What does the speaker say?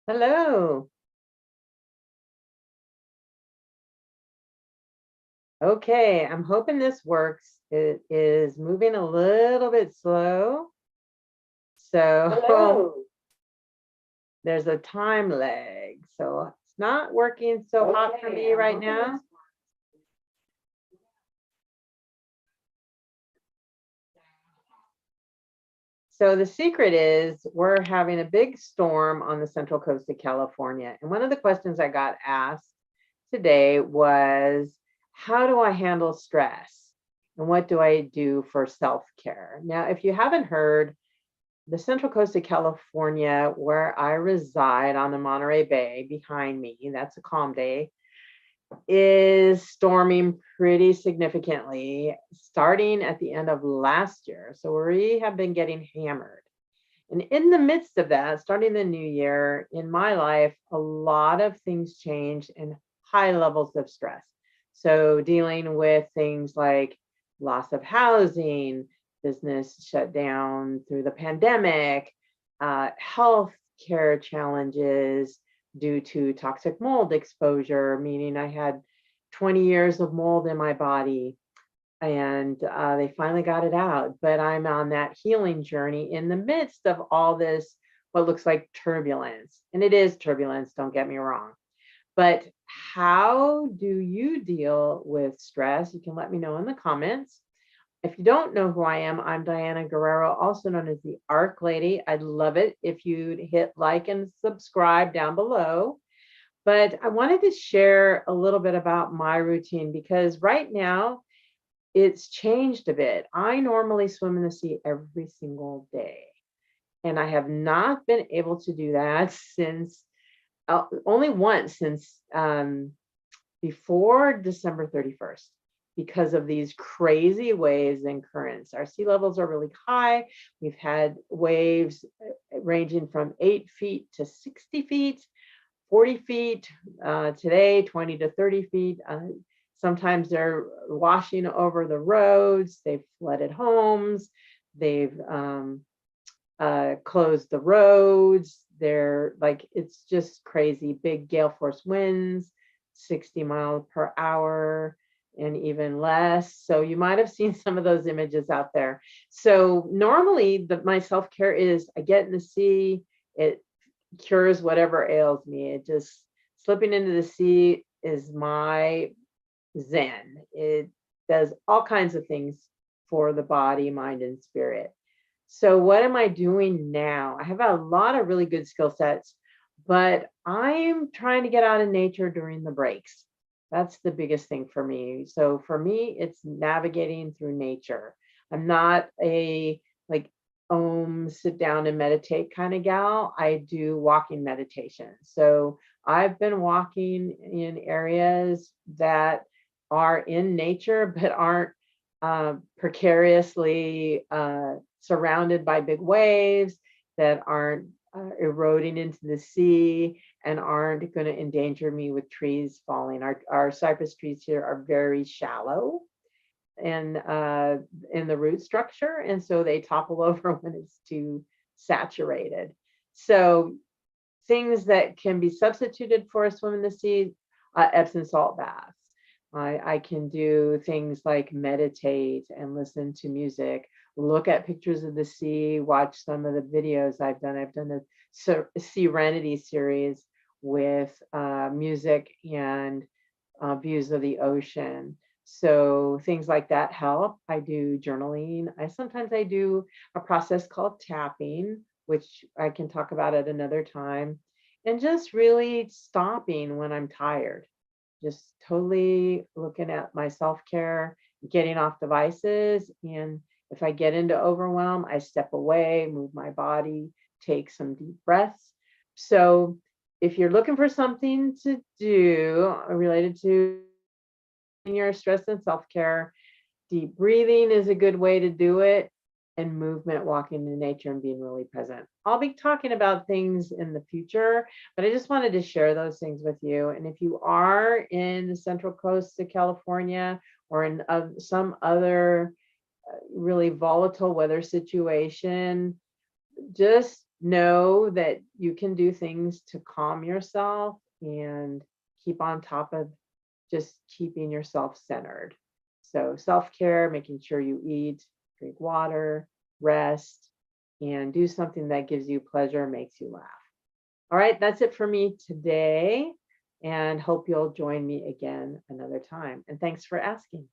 Hello. Okay, I'm hoping this works. It is moving a little bit slow. So there's a time lag. So it's not working so hot for me right now. So the secret is we're having a big storm on the central coast of California. And one of the questions I got asked today was, how do I handle stress? And what do I do for self-care? Now, if you haven't heard, the central coast of California, where I reside on the Monterey Bay behind me, that's a calm day, is storming pretty significantly starting at the end of last year. So we have been getting hammered. And in the midst of that, starting the new year, in my life, a lot of things changed and high levels of stress. So dealing with things like loss of housing, business shut down through the pandemic, health care challenges due to toxic mold exposure, meaning I had 20 years of mold in my body, and they finally got it out. But I'm on that healing journey in the midst of all this, what looks like turbulence. And it is turbulence, don't get me wrong. But how do you deal with stress? You can let me know in the comments. If you don't know who I am, I'm Diana Guerrero, also known as the ARKlady. I'd love it if you'd hit like and subscribe down below. But I wanted to share a little bit about my routine because right now it's changed a bit. I normally swim in the sea every single day, and I have not been able to do that since only once since before December 31st because of these crazy waves and currents. Our sea levels are really high. We've had waves ranging from 8 feet to 60 feet, 40 feet, today 20 to 30 feet. Sometimes they're washing over the roads. They've flooded homes. They've closed the roads. They're like, it's just crazy. Big gale force winds, 60 miles per hour and even less. So you might have seen some of those images out there. So normally my self-care is I get in the sea, it cures whatever ails me. It just slipping into the sea is my zen. It does all kinds of things for the body, mind, and spirit. So what am I doing now? I have a lot of really good skill sets, but I'm trying to get out in nature during the breaks. That's the biggest thing for me. So for me, it's navigating through nature. I'm not a like sit down and meditate kind of gal. I do walking meditation. So I've been walking in areas that are in nature but aren't precariously surrounded by big waves, that aren't eroding into the sea and aren't going to endanger me with trees falling. Our cypress trees here are very shallow and in the root structure, and so they topple over when it's too saturated. So things that can be substituted for a swim in the sea, Epsom salt baths. I can do things like meditate and listen to music, look at pictures of the sea, watch some of the videos I've done. I've done a Serenity series with music and views of the ocean. So things like that help. I do journaling. Sometimes I do a process called tapping, which I can talk about at another time, and just really stopping when I'm tired, just totally looking at my self-care, getting off devices. And if I get into overwhelm, I step away, move my body, take some deep breaths. So if you're looking for something to do related to your stress and self-care, deep breathing is a good way to do it, and movement, walking in nature and being really present. I'll be talking about things in the future, but I just wanted to share those things with you. And if you are in the Central Coast of California or in some other really volatile weather situation, just know that you can do things to calm yourself and keep on top of just keeping yourself centered. So, self care, making sure you eat, drink water, rest, and do something that gives you pleasure, makes you laugh. All right, that's it for me today. And hope you'll join me again another time. And thanks for asking.